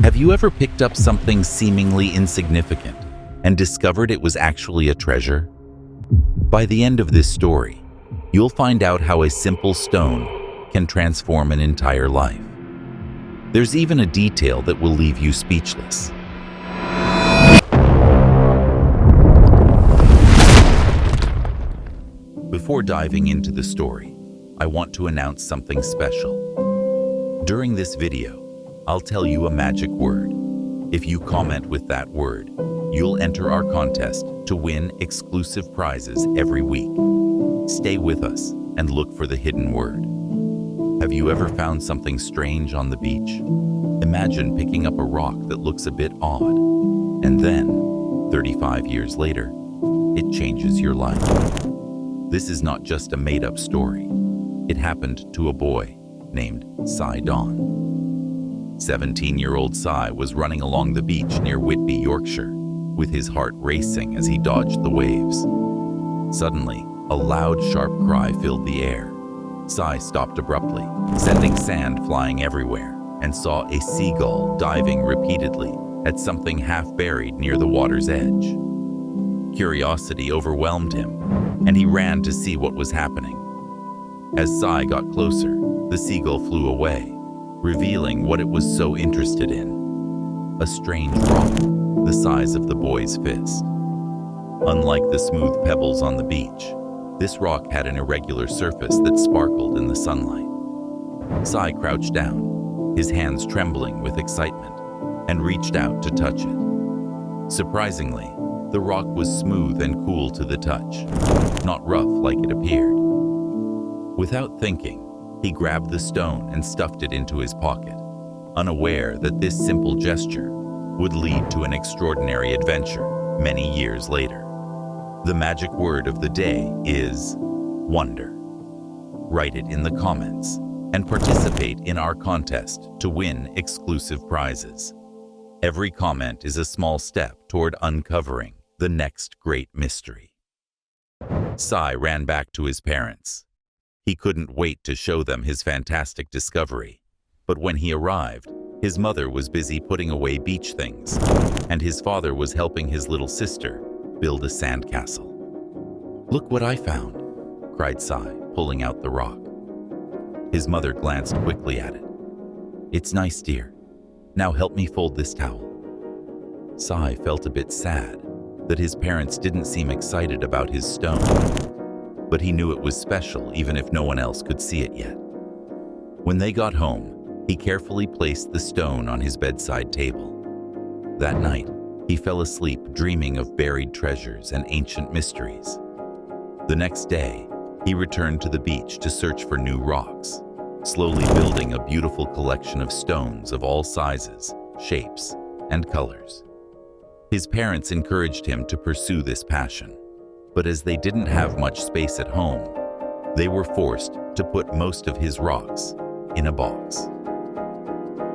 Have you ever picked up something seemingly insignificant and discovered it was actually a treasure? By the end of this story, you'll find out how a simple stone can transform an entire life. There's even a detail that will leave you speechless. Before diving into the story, I want to announce something special. During this video, I'll tell you a magic word. If you comment with that word, you'll enter our contest to win exclusive prizes every week. Stay with us and look for the hidden word. Have you ever found something strange on the beach? Imagine picking up a rock that looks a bit odd, and then, 35 years later, it changes your life. This is not just a made-up story. It happened to a boy named Sy Donne. 17-year-old Sy was running along the beach near Whitby, Yorkshire, with his heart racing as he dodged the waves. Suddenly, a loud, sharp cry filled the air. Sy stopped abruptly, sending sand flying everywhere, and saw a seagull diving repeatedly at something half buried near the water's edge. Curiosity overwhelmed him, and he ran to see what was happening. As Sy got closer, the seagull flew away, revealing what it was so interested in: a strange rock the size of the boy's fist. Unlike the smooth pebbles on the beach, this rock had an irregular surface that sparkled in the sunlight. Sy crouched down, his hands trembling with excitement, and reached out to touch it. Surprisingly, the rock was smooth and cool to the touch, not rough like it appeared. Without thinking, he grabbed the stone and stuffed it into his pocket, unaware that this simple gesture would lead to an extraordinary adventure many years later. The magic word of the day is wonder. Write it in the comments and participate in our contest to win exclusive prizes. Every comment is a small step toward uncovering the next great mystery. Sy ran back to his parents. He couldn't wait to show them his fantastic discovery, but when he arrived, his mother was busy putting away beach things, and his father was helping his little sister build a sandcastle. "Look what I found," cried Sy, pulling out the rock. His mother glanced quickly at it. "It's nice, dear. Now help me fold this towel." Sy felt a bit sad that his parents didn't seem excited about his stone, but he knew it was special even if no one else could see it yet. When they got home, he carefully placed the stone on his bedside table. That night, he fell asleep dreaming of buried treasures and ancient mysteries. The next day, he returned to the beach to search for new rocks, slowly building a beautiful collection of stones of all sizes, shapes, and colors. His parents encouraged him to pursue this passion, but as they didn't have much space at home, they were forced to put most of his rocks in a box.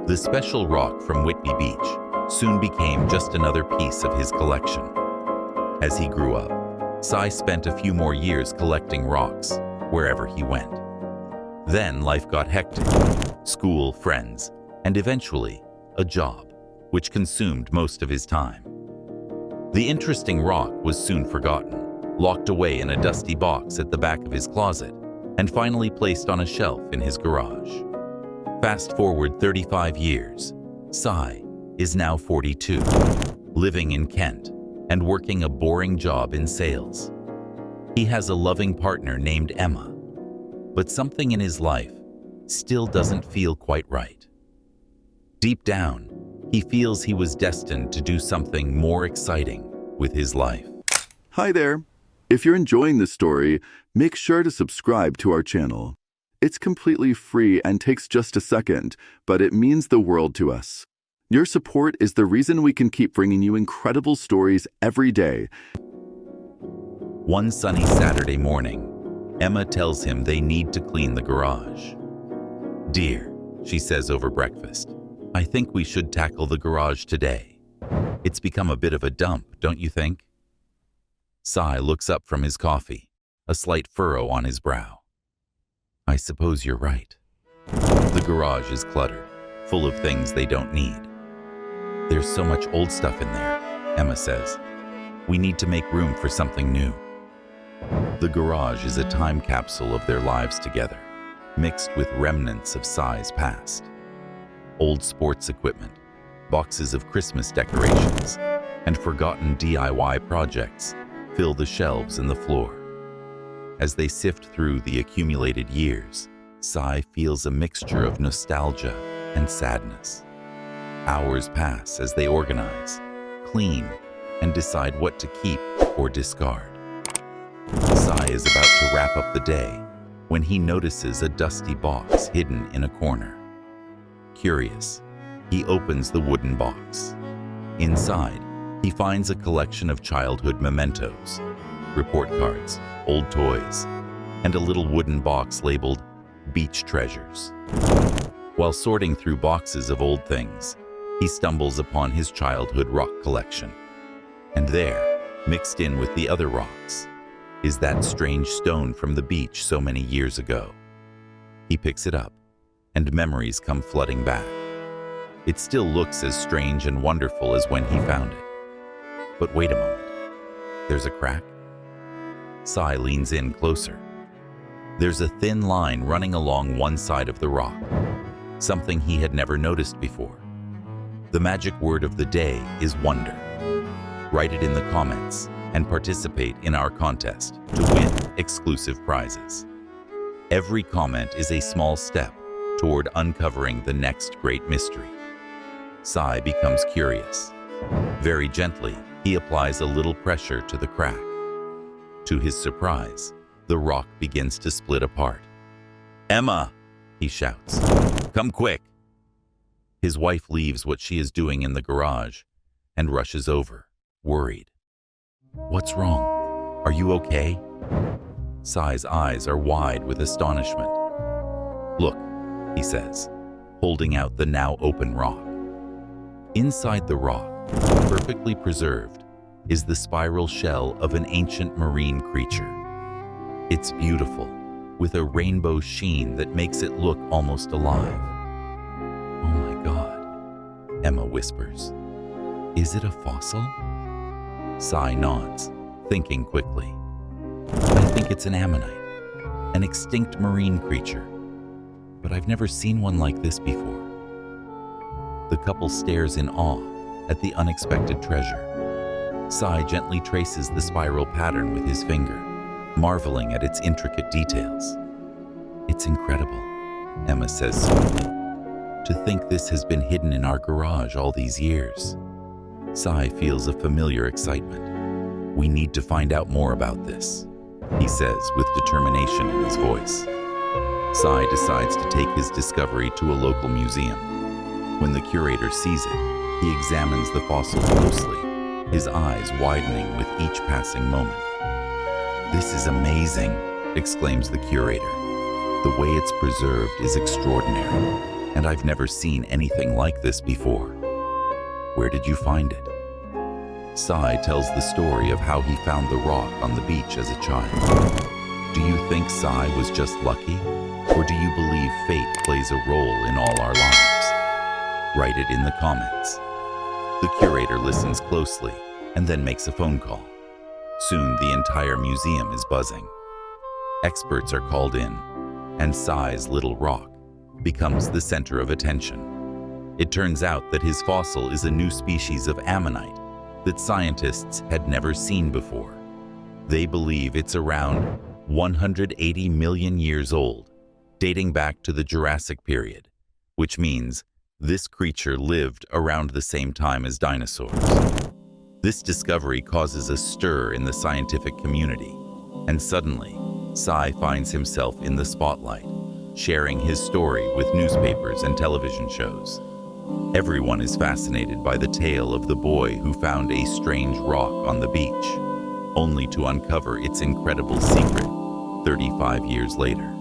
The special rock from Whitby Beach soon became just another piece of his collection. As he grew up, Sy spent a few more years collecting rocks wherever he went. Then life got hectic: school, friends, and eventually a job, which consumed most of his time. The interesting rock was soon forgotten, locked away in a dusty box at the back of his closet, and finally placed on a shelf in his garage. Fast forward 35 years, Sy is now 42, living in Kent and working a boring job in sales. He has a loving partner named Emma, but something in his life still doesn't feel quite right. Deep down, he feels he was destined to do something more exciting with his life. Hi there. If you're enjoying this story, make sure to subscribe to our channel. It's completely free and takes just a second, but it means the world to us. Your support is the reason we can keep bringing you incredible stories every day. One sunny Saturday morning, Emma tells him they need to clean the garage. "Dear," she says over breakfast, "I think we should tackle the garage today. It's become a bit of a dump, don't you think?" Sy looks up from his coffee, a slight furrow on his brow. "I suppose you're right. The garage is cluttered, full of things they don't need. There's so much old stuff in there, Emma says. We need to make room for something new. The garage is a time capsule of their lives together, mixed with remnants of Sy's past. Old sports equipment, boxes of Christmas decorations, and forgotten DIY projects fill the shelves and the floor. As they sift through the accumulated years, Sy feels a mixture of nostalgia and sadness. Hours pass as they organize, clean, and decide what to keep or discard. Sy is about to wrap up the day when he notices a dusty box hidden in a corner. Curious, he opens the wooden box. Inside, he finds a collection of childhood mementos, report cards, old toys, and a little wooden box labeled Beach Treasures. While sorting through boxes of old things, he stumbles upon his childhood rock collection. And there, mixed in with the other rocks, is that strange stone from the beach so many years ago. He picks it up, and memories come flooding back. It still looks as strange and wonderful as when he found it. But wait a moment. There's a crack? Sy leans in closer. There's a thin line running along one side of the rock, something he had never noticed before. The magic word of the day is wonder. Write it in the comments and participate in our contest to win exclusive prizes. Every comment is a small step toward uncovering the next great mystery. Sy becomes curious. Very gently, he applies a little pressure to the crack. To his surprise, the rock begins to split apart. "Emma!" he shouts. "Come quick!" His wife leaves what she is doing in the garage and rushes over, worried. "What's wrong? Are you okay?" Sy's eyes are wide with astonishment. "Look," he says, holding out the now open rock. Inside the rock, perfectly preserved, is the spiral shell of an ancient marine creature. It's beautiful, with a rainbow sheen that makes it look almost alive. "Oh my God," Emma whispers. "Is it a fossil?" Sy nods, thinking quickly. "I think it's an ammonite, an extinct marine creature, but I've never seen one like this before." The couple stares in awe at the unexpected treasure. Sy gently traces the spiral pattern with his finger, marveling at its intricate details. "It's incredible," Emma says softly. "To think this has been hidden in our garage all these years." Sy feels a familiar excitement. "We need to find out more about this," he says with determination in his voice. Sy decides to take his discovery to a local museum. When the curator sees it, he examines the fossil closely, his eyes widening with each passing moment. "This is amazing," exclaims the curator. "The way it's preserved is extraordinary, and I've never seen anything like this before. Where did you find it?" Sy tells the story of how he found the rock on the beach as a child. Do you think Sy was just lucky, or do you believe fate plays a role in all our lives? Write it in the comments. The curator listens closely and then makes a phone call. Soon the entire museum is buzzing. Experts are called in, and Sy's little rock becomes the center of attention. It turns out that his fossil is a new species of ammonite that scientists had never seen before. They believe it's around 180 million years old, dating back to the Jurassic period, which means this creature lived around the same time as dinosaurs. This discovery causes a stir in the scientific community, and suddenly, Sy finds himself in the spotlight, sharing his story with newspapers and television shows. Everyone is fascinated by the tale of the boy who found a strange rock on the beach, only to uncover its incredible secret 35 years later.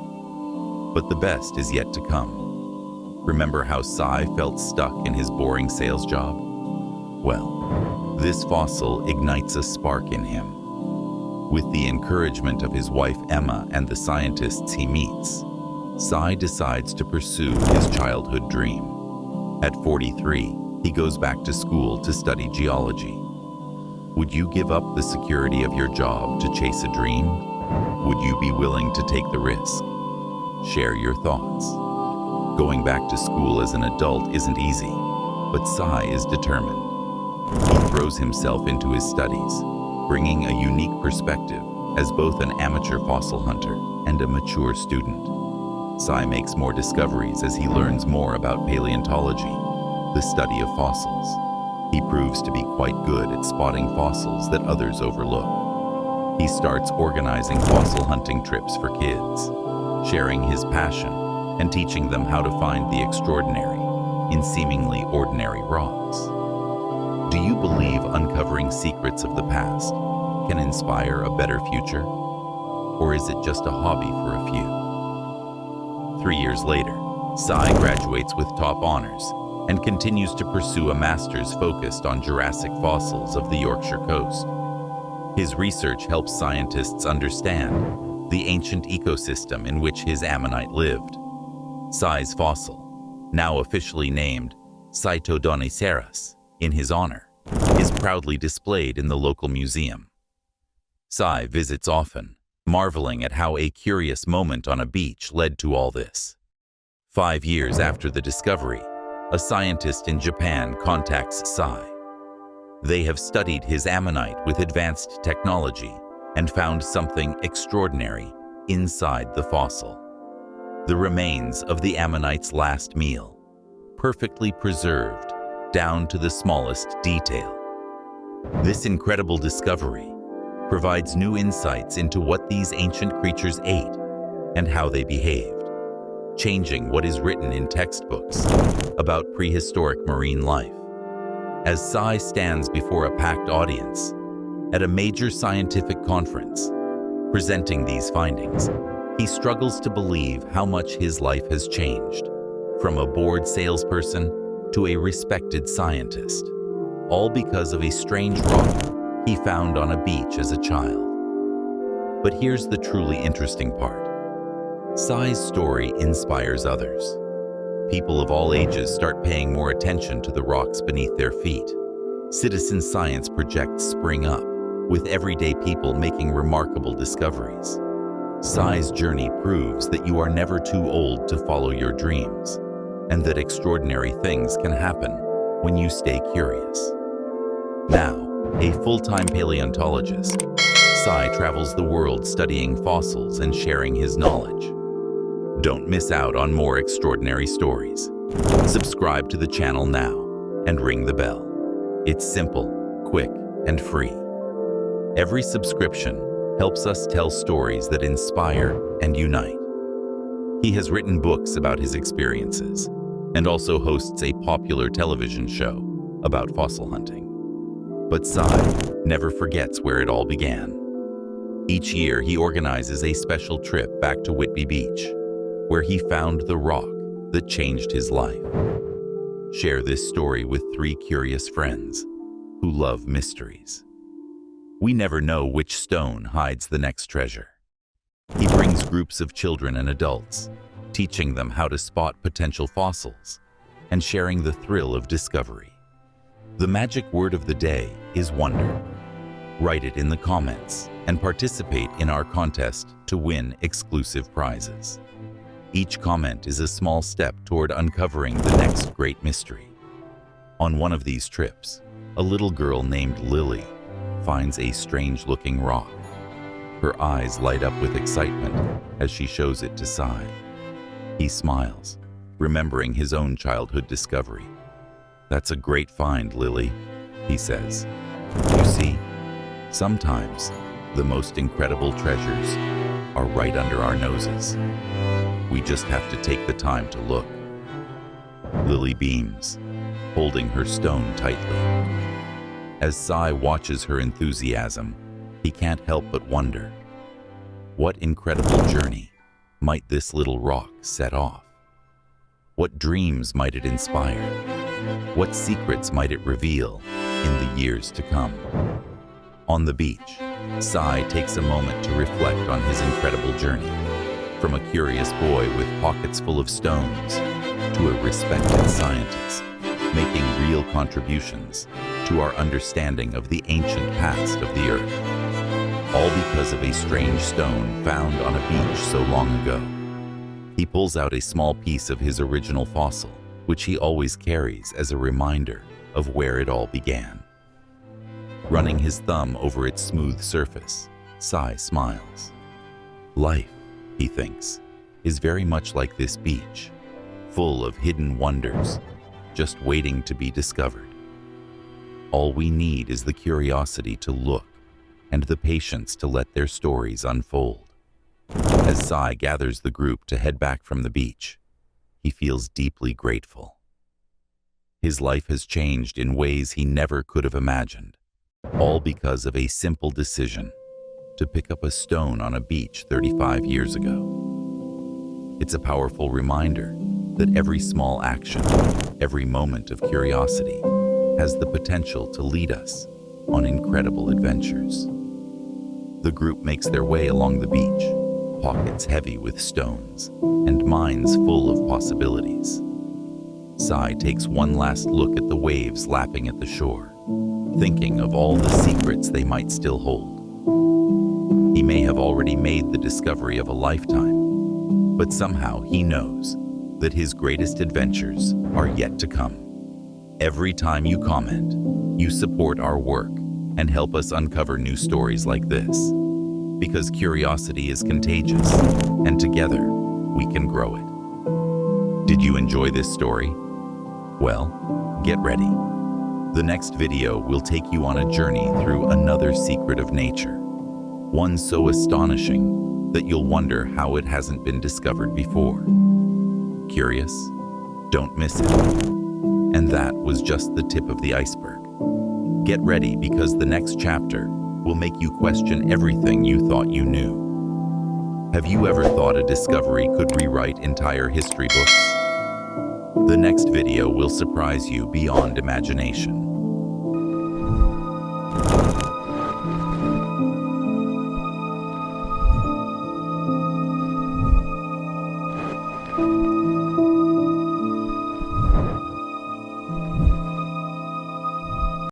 But the best is yet to come. Remember how Sy felt stuck in his boring sales job? Well, this fossil ignites a spark in him. With the encouragement of his wife Emma and the scientists he meets, Sy decides to pursue his childhood dream. At 43, He goes back to school to study geology. Would you give up the security of your job to chase a dream? Would you be willing to take the risk? Share your thoughts. Going back to school as an adult isn't easy, but Sy is determined. He throws himself into his studies, bringing a unique perspective as both an amateur fossil hunter and a mature student. Sy makes more discoveries as he learns more about paleontology, the study of fossils. He proves to be quite good at spotting fossils that others overlook. He starts organizing fossil hunting trips for kids, sharing his passion and teaching them how to find the extraordinary in seemingly ordinary rocks. Do you believe uncovering secrets of the past can inspire a better future? Or is it just a hobby for a few? 3 years later, Sy graduates with top honors and continues to pursue a master's focused on Jurassic fossils of the Yorkshire coast. His research helps scientists understand the ancient ecosystem in which his ammonite lived. Sy's fossil, now officially named Sy Donne in his honor, is proudly displayed in the local museum. Sy visits often, marveling at how a curious moment on a beach led to all this. 5 years after the discovery, a scientist in Japan contacts Sy. They have studied his ammonite with advanced technology and found something extraordinary inside the fossil. The remains of the ammonite's last meal, perfectly preserved down to the smallest detail. This incredible discovery provides new insights into what these ancient creatures ate and how they behaved, changing what is written in textbooks about prehistoric marine life. As Sy stands before a packed audience at a major scientific conference, presenting these findings, he struggles to believe how much his life has changed, from a bored salesperson to a respected scientist, all because of a strange rock he found on a beach as a child. But here's the truly interesting part. Sy's story inspires others. People of all ages start paying more attention to the rocks beneath their feet. Citizen science projects spring up, with everyday people making remarkable discoveries. Sy's journey proves that you are never too old to follow your dreams, and that extraordinary things can happen when you stay curious. Now, a full-time paleontologist, Sy travels the world studying fossils and sharing his knowledge. Don't miss out on more extraordinary stories. Subscribe to the channel now and ring the bell. It's simple, quick, and free. Every subscription helps us tell stories that inspire and unite. He has written books about his experiences and also hosts a popular television show about fossil hunting. But Sy never forgets where it all began. Each year, he organizes a special trip back to Whitby Beach, where he found the rock that changed his life. Share this story with 3 curious friends who love mysteries. We never know which stone hides the next treasure. He brings groups of children and adults, teaching them how to spot potential fossils and sharing the thrill of discovery. The magic word of the day is wonder. Write it in the comments and participate in our contest to win exclusive prizes. Each comment is a small step toward uncovering the next great mystery. On one of these trips, a little girl named Lily finds a strange-looking rock. Her eyes light up with excitement as she shows it to Sy. He smiles, remembering his own childhood discovery. "That's a great find, Lily," he says. "You see, sometimes the most incredible treasures are right under our noses. We just have to take the time to look." Lily beams, holding her stone tightly. As Sy watches her enthusiasm, he can't help but wonder, what incredible journey might this little rock set off? What dreams might it inspire? What secrets might it reveal in the years to come? On the beach, Sy takes a moment to reflect on his incredible journey, from a curious boy with pockets full of stones to a respected scientist making real contributions to our understanding of the ancient past of the Earth. All because of a strange stone found on a beach so long ago. He pulls out a small piece of his original fossil, which he always carries as a reminder of where it all began. Running his thumb over its smooth surface, Sy smiles. Life, he thinks, is very much like this beach, full of hidden wonders, just waiting to be discovered. All we need is the curiosity to look and the patience to let their stories unfold. As Sy gathers the group to head back from the beach, he feels deeply grateful. His life has changed in ways he never could have imagined, all because of a simple decision to pick up a stone on a beach 35 years ago. It's a powerful reminder that every small action, every moment of curiosity, has the potential to lead us on incredible adventures. The group makes their way along the beach, pockets heavy with stones and minds full of possibilities. Sy takes one last look at the waves lapping at the shore, thinking of all the secrets they might still hold. He may have already made the discovery of a lifetime, but somehow he knows that his greatest adventures are yet to come. Every time you comment, you support our work and help us uncover new stories like this. Because curiosity is contagious, and together, we can grow it. Did you enjoy this story? Well, get ready. The next video will take you on a journey through another secret of nature, one so astonishing that you'll wonder how it hasn't been discovered before. Curious? Don't miss it. And that was just the tip of the iceberg. Get ready, because the next chapter will make you question everything you thought you knew. Have you ever thought a discovery could rewrite entire history books? The next video will surprise you beyond imagination.